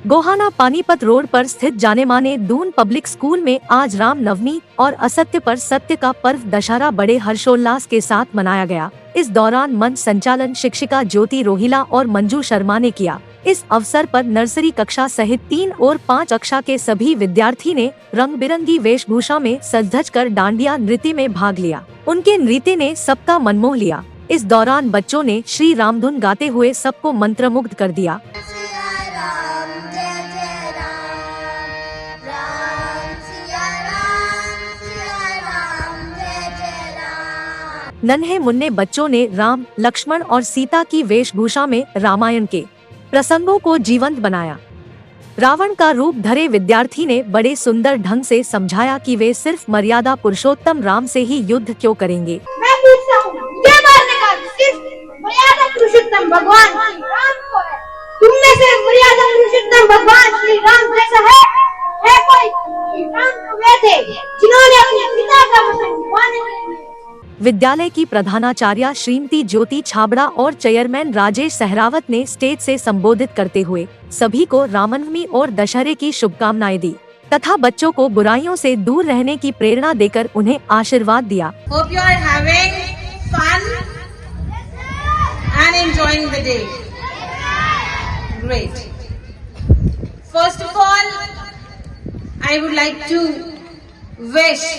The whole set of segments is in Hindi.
गोहाना पानीपत रोड पर स्थित जाने माने दून पब्लिक स्कूल में आज राम नवमी और असत्य पर सत्य का पर्व दशहरा बड़े हर्षोल्लास के साथ मनाया गया। इस दौरान मंच संचालन शिक्षिका ज्योति रोहिला और मंजू शर्मा ने किया। इस अवसर पर नर्सरी कक्षा सहित 3 और 5 कक्षा के सभी विद्यार्थी ने रंग बिरंगी वेशभूषा में सज-धज कर डांडिया नृत्य में भाग लिया। उनके नृत्य ने सबका मन मोह लिया। इस दौरान बच्चों ने श्री राम धुन गाते हुए सबको मंत्रमुग्ध कर दिया। नन्हे मुन्ने बच्चों ने राम, लक्ष्मण और सीता की वेशभूषा में रामायण के प्रसंगों को जीवंत बनाया। रावण का रूप धरे विद्यार्थी ने बड़े सुंदर ढंग से समझाया कि वे सिर्फ मर्यादा पुरुषोत्तम राम से ही युद्ध क्यों करेंगे। मैं पूछता हूँ, ये मारने का सिर्फ मर्यादा पुरुषोत्तम भगवान श्री राम को है। तुम में से मर्यादा पुरुषोत्तम भगवान श्री राम जैसा है कोई? श्री राम तो वे थे जिन्होंने अपने पिता का वचन निभाने के लिए। विद्यालय की प्रधानाचार्या श्रीमती ज्योति छाबड़ा और चेयरमैन राजेश सहरावत ने स्टेज से संबोधित करते हुए सभी को रामनवमी और दशहरे की शुभकामनाएं दी तथा बच्चों को बुराइयों से दूर रहने की प्रेरणा देकर उन्हें आशीर्वाद दिया। Hope you are having fun and enjoying the day. Great. First of all, I would like to wish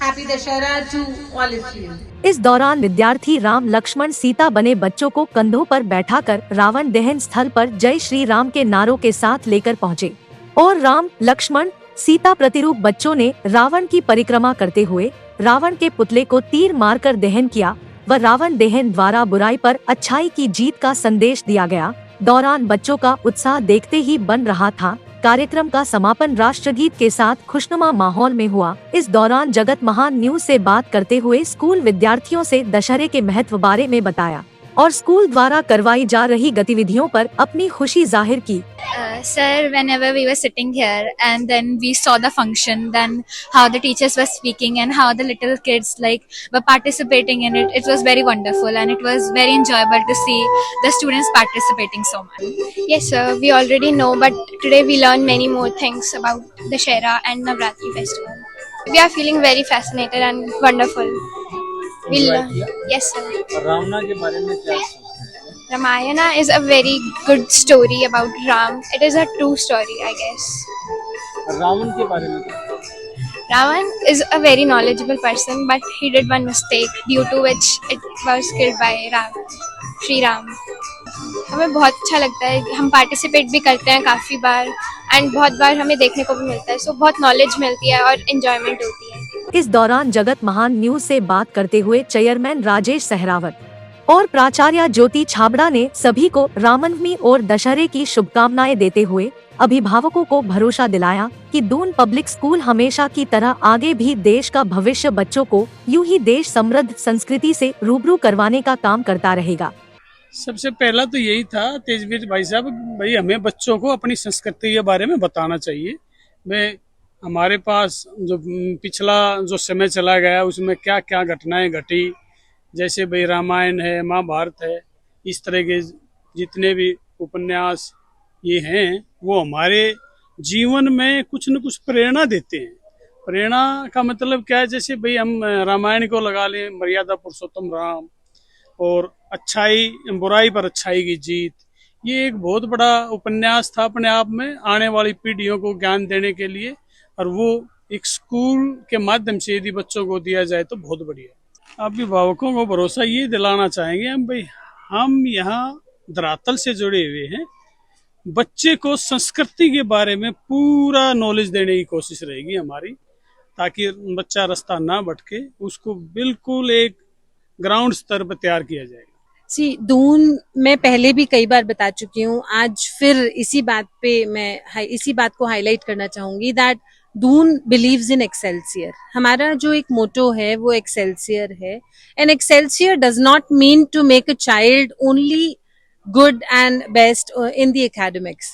Happy Dashara to all of you. इस दौरान विद्यार्थी राम, लक्ष्मण, सीता बने बच्चों को कंधों पर बैठाकर रावण दहन स्थल पर जय श्री राम के नारों के साथ लेकर पहुंचे और राम, लक्ष्मण, सीता प्रतिरूप बच्चों ने रावण की परिक्रमा करते हुए रावण के पुतले को तीर मारकर दहन किया व रावण दहन द्वारा बुराई पर अच्छाई की जीत का संदेश दिया गया। दौरान बच्चों का उत्साह देखते ही बन रहा था। कार्यक्रम का समापन राष्ट्रगीत के साथ खुशनुमा माहौल में हुआ। इस दौरान जगत महान न्यूज से बात करते हुए स्कूल विद्यार्थियों से दशहरे के महत्व बारे में बताया और स्कूल द्वारा करवाई जा रही गतिविधियों पर अपनी खुशी जाहिर की। Sir, whenever we were sitting here and then we saw the function, then how the teachers were speaking and how the little kids were participating in it, it was very wonderful and it was very enjoyable to see the students participating so much. Yes sir, we already know, but today we learned many more things about the Dussehra and Navratri festival. We are feeling very fascinated and wonderful. Yes sir. Ravan के बारे में क्या? Ramayana is a very good story about Ram. It is a true story, I guess. Ravan के बारे में क्या? Ravan is a very knowledgeable person, but he did one mistake due to which it was killed by Shri Ram. हमें बहुत अच्छा लगता है, हम पार्टिसिपेट भी करते हैं काफ़ी बार एंड बहुत बार हमें देखने को भी मिलता है, सो बहुत नॉलेज मिलती है और एंजॉयमेंट होती है। इस दौरान जगत महान न्यूज से बात करते हुए चेयरमैन राजेश सहरावत और प्राचार्य ज्योति छाबड़ा ने सभी को रामनवमी और दशहरे की शुभकामनाएं देते हुए अभिभावकों को भरोसा दिलाया कि दून पब्लिक स्कूल हमेशा की तरह आगे भी देश का भविष्य बच्चों को यूं ही देश समृद्ध संस्कृति से रूबरू करवाने का काम करता रहेगा। सबसे पहला तो यही था तेजवीर भाई साहब, भाई हमें बच्चों को अपनी संस्कृति के बारे में बताना चाहिए। हमारे पास जो पिछला जो समय चला गया उसमें क्या क्या घटनाएं घटी, जैसे भाई रामायण है, महाभारत है, इस तरह के जितने भी उपन्यास ये हैं वो हमारे जीवन में कुछ न कुछ प्रेरणा देते हैं। प्रेरणा का मतलब क्या है? जैसे भाई हम रामायण को लगा लें, मर्यादा पुरुषोत्तम राम और अच्छाई बुराई पर अच्छाई की जीत, ये एक बहुत बड़ा उपन्यास था अपने आप में, आने वाली पीढ़ियों को ज्ञान देने के लिए, और वो एक स्कूल के माध्यम से यदि बच्चों को दिया जाए तो बहुत बढ़िया। अभिभावकों को भरोसा ये दिलाना चाहेंगे हम भाई हम यहाँ धरातल से जुड़े हुए हैं, बच्चे को संस्कृति के बारे में पूरा नॉलेज देने की कोशिश रहेगी हमारी, ताकि बच्चा रास्ता ना भटके, उसको बिल्कुल एक ग्राउंड स्तर पर तैयार किया जाएगा। दून में पहले भी कई बार बता चुकी हूँ, आज फिर इसी बात को हाईलाइट करना चाहूंगी that Doon believes in excelsior. हमारा जो एक मोटो है वो एक्सेल्सियर है, and excelsior does not mean to make a child only good and best in the academics.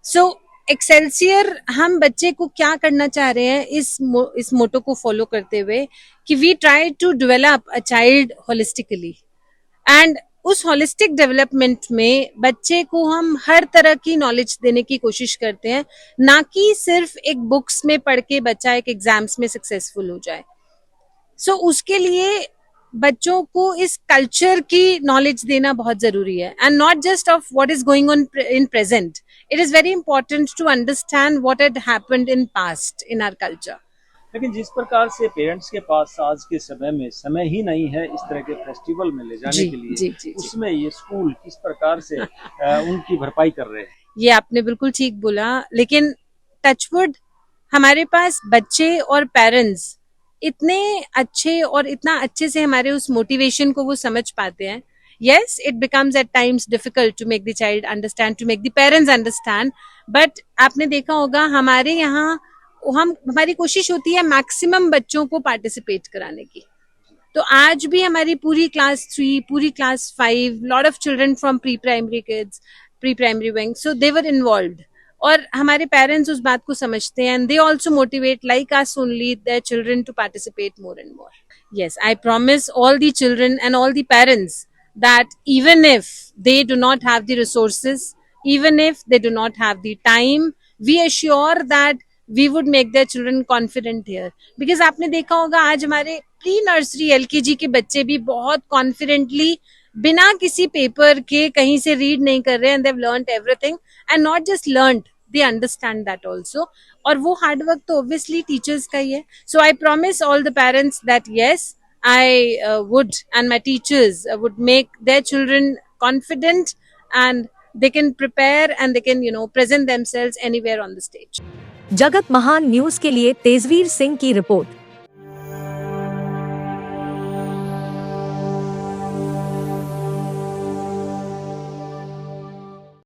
So excelsior हम बच्चे को क्या करना चाह रहे हैं इस मोटो को फॉलो करते हुए कि we try to develop a child holistically, and उस होलिस्टिक डेवलपमेंट में बच्चे को हम हर तरह की नॉलेज देने की कोशिश करते हैं, ना कि सिर्फ एक बुक्स में पढ़ के बच्चा एक एग्जाम्स में सक्सेसफुल हो जाए. सो उसके लिए बच्चों को इस कल्चर की नॉलेज देना बहुत जरूरी है, and not just of what is going on in present. It is very important to understand what had happened in past in our culture. लेकिन जिस प्रकार से पेरेंट्स के पास आज के समय में समय ही नहीं है इस तरह के फेस्टिवल में ले जाने के लिए, उसमें ये स्कूल किस प्रकार से उनकी भरपाई कर रहे हैं? ये आपने बिल्कुल ठीक बोला, लेकिन टचवुड हमारे पास बच्चे और पेरेंट्स इतने अच्छे और इतना अच्छे से हमारे उस मोटिवेशन को वो समझ पाते हैं. Yes, it becomes at times difficult to make the child understand, to make the parents understand. But आपने देखा होगा हमारे यहाँ हमारी कोशिश होती है मैक्सिमम बच्चों को पार्टिसिपेट कराने की. तो आज भी हमारी पूरी क्लास 3, पूरी class 5, lot of children from pre primary kids, pre primary wing, so they were involved. और हमारे पेरेंट्स उस बात को समझते हैं, and they also motivate like us only their children to participate more and more. Yes, I promise all the children and all the parents that even if they do not have the resources, even if they do not have the time, we assure that we would make their children confident here. Because आपने देखा होगा आज हमारे प्री नर्सरी LKG के बच्चे भी बहुत कॉन्फिडेंटली बिना किसी पेपर के कहीं से रीड नहीं कर रहे हैं, and they've learned everything, and not just learned, they understand that also. और वो हार्ड वर्क तो ऑब्वियसली टीचर्स का ही है. So I promise all the parents that yes, I would and my teachers would make their children confident, and they can prepare and they can present themselves anywhere on the stage. जगत महान न्यूज के लिए तेजवीर सिंह की रिपोर्ट.